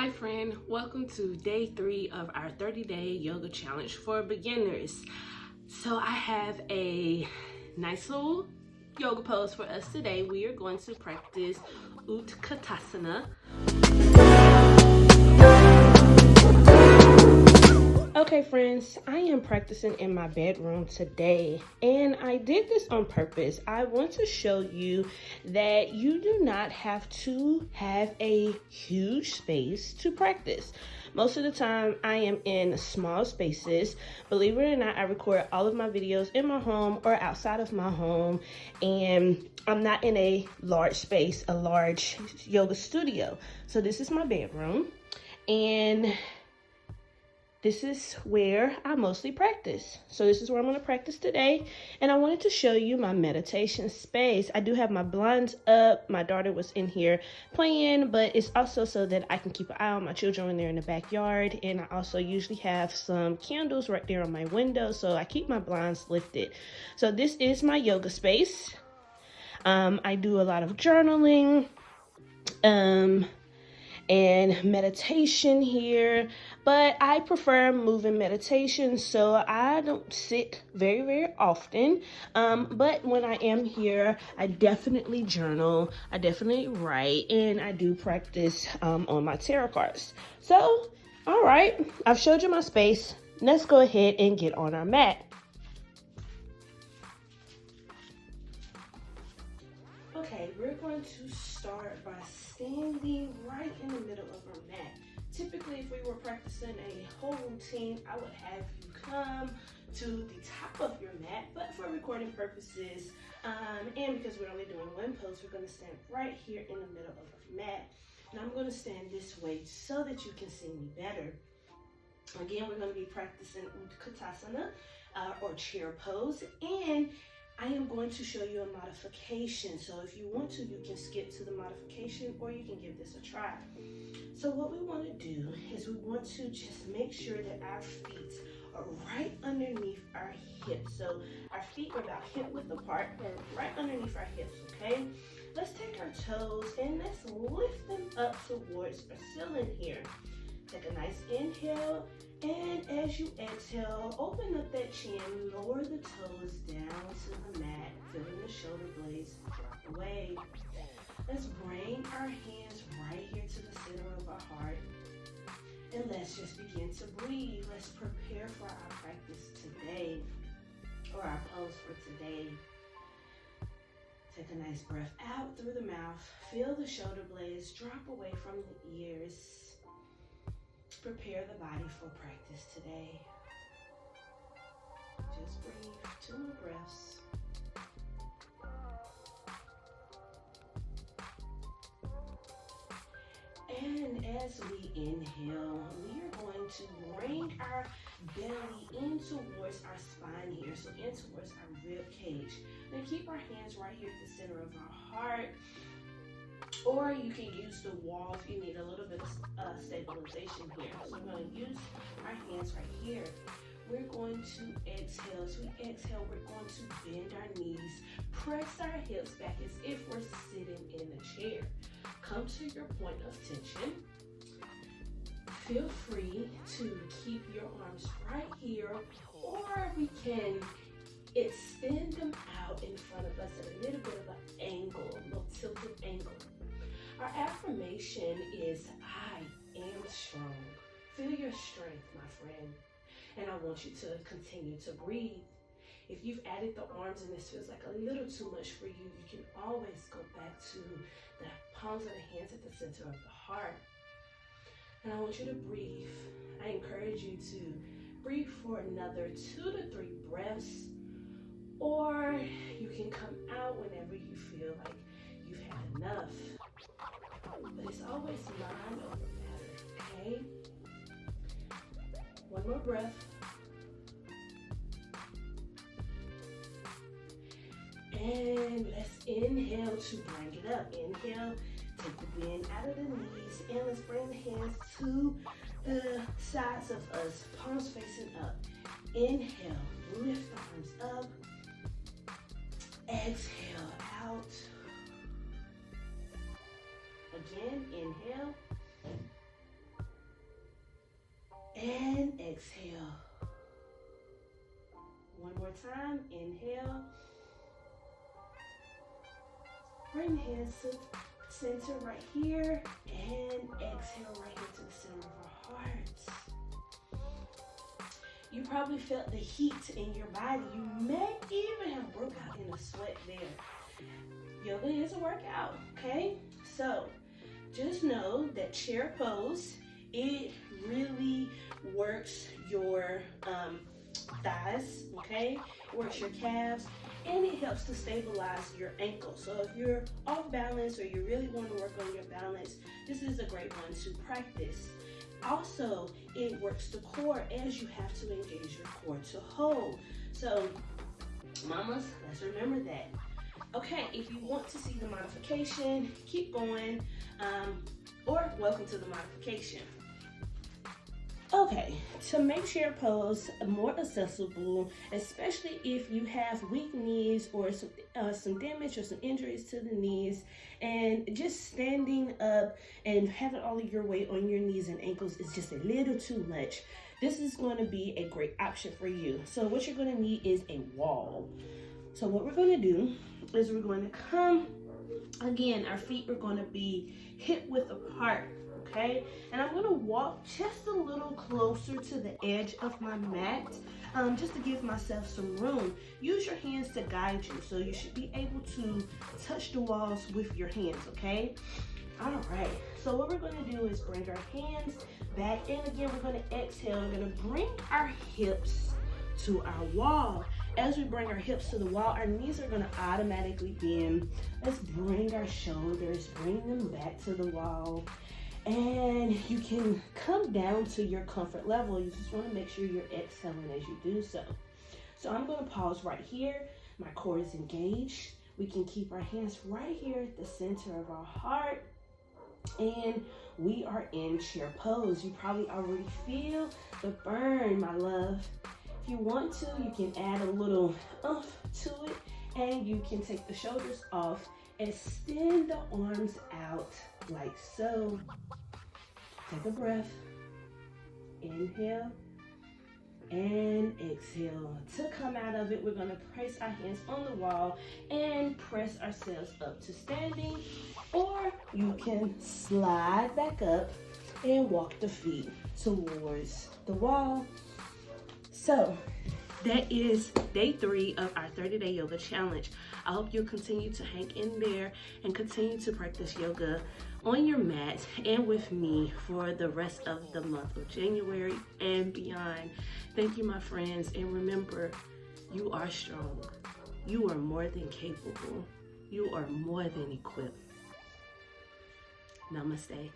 Hi friend, welcome to day 3 of our 30-day yoga challenge for beginners. So I have a nice little yoga pose for us today. We are going to practice Utkatasana. Okay friends, I am practicing in my bedroom today, and I did this on purpose. I want to show you that you do not have to have a huge space to practice. Most of the time I am in small spaces. Believe it or not, I record all of my videos in my home or outside of my home, and I'm not in a large space, a large yoga studio. So this is my bedroom, and this is where I mostly practice. So this is where I'm going to practice today. And I wanted to show you my meditation space. I do have my blinds up. My daughter was in here playing, but it's also so that I can keep an eye on my children when they're in the backyard. And I also usually have some candles right there on my window, so I keep my blinds lifted. So this is my yoga space. I do a lot of journaling and meditation here, but I prefer moving meditation, so I don't sit very often, but when I am here, I definitely journal, I definitely write, and I do practice on my tarot cards. So all right, I've showed you my space. Let's go ahead and get on our mat. Okay, we're going to start by standing right in the middle of our mat. Typically, if we were practicing a whole routine, I would have you come to the top of your mat, but for recording purposes, and because we're only doing one pose, we're going to stand right here in the middle of our mat. And I'm going to stand this way so that you can see me better. Again, we're going to be practicing Utkatasana, or chair pose, and I am going to show you a modification. So if you want to, you can skip to the modification, or you can give this a try. So what we want to do is we want to just make sure that our feet are right underneath our hips. So our feet are about hip width apart, or right underneath our hips, okay? Let's take our toes and let's lift them up towards our ceiling here. Take a nice inhale, and as you exhale, open up that chin, lower the toes down to the mat, feeling the shoulder blades drop away. Let's bring our hands right here to the center of our heart, and let's just begin to breathe. Let's prepare for our practice today, or our pose for today. Take a nice breath out through the mouth. Feel the shoulder blades drop away from the ears. Prepare the body for practice today. Just breathe 2 more breaths. And as we inhale, we are going to bring our belly in towards our spine here, so in towards our rib cage. Then keep our hands right here at the center of our heart. Or you can use the wall if you need a little bit of stabilization here. So we're going to use our hands right here. We're going to exhale. As we exhale, we're going to bend our knees, press our hips back as if we're sitting in a chair. Come to your point of tension. Feel free to keep your arms right here, or we can extend them out in front of us at a little bit of an angle, a little tilted angle. Our affirmation is, I am strong. Feel your strength, my friend. And I want you to continue to breathe. If you've added the arms and this feels like a little too much for you, you can always go back to the palms of the hands at the center of the heart. And I want you to breathe. I encourage you to breathe for another 2 to 3 breaths, or you can come out whenever you feel like you've had enough. But it's always mind over matter, okay? 1 more breath. And let's inhale to bring it up. Inhale, take the bend out of the knees, and let's bring the hands to the sides of us, palms facing up. Inhale, lift the arms up. Exhale out. Again, inhale. and exhale. One more time, inhale. Bring the hands to center right here and exhale right into the center of our heart. You probably felt the heat in your body. You may even have broke out in a sweat there. Yoga is a workout, okay? So just know that chair pose, it really works your thighs, okay? It works your calves, and it helps to stabilize your ankles. So if you're off balance or you really want to work on your balance, this is a great one to practice. Also, it works the core as you have to engage your core to hold. So, mamas, let's remember that. Okay, if you want to see the modification, keep going, or welcome to the modification. Okay, to make chair pose more accessible, especially if you have weak knees or some damage or some injuries to the knees, and just standing up and having all of your weight on your knees and ankles is just a little too much, this is going to be a great option for you. So what you're going to need is a wall. So what we're going to do is we're going to come, again, our feet are going to be hip width apart. Okay, and I'm going to walk just a little closer to the edge of my mat, just to give myself some room. Use your hands to guide you, so you should be able to touch the walls with your hands, okay? All right, so what we're going to do is bring our hands back, and again, we're going to exhale. We're going to bring our hips to our wall. As we bring our hips to the wall, our knees are going to automatically bend. Let's bring our shoulders, bring them back to the wall. And you can come down to your comfort level. You just want to make sure you're exhaling as you do so. So I'm going to pause right here. My core is engaged. We can keep our hands right here at the center of our heart. And we are in chair pose. You probably already feel the burn, my love. If you want to, you can add a little oomph to it. And you can take the shoulders off. Extend the arms out like so. Take a breath. Inhale and exhale. To come out of it, we're going to place our hands on the wall and press ourselves up to standing, or you can slide back up and walk the feet towards the wall. So that is day 3 of our 30-day yoga challenge. I hope you'll continue to hang in there and continue to practice yoga on your mat and with me for the rest of the month of January and beyond. Thank you, my friends, and remember, you are strong. You are more than capable. You are more than equipped. Namaste.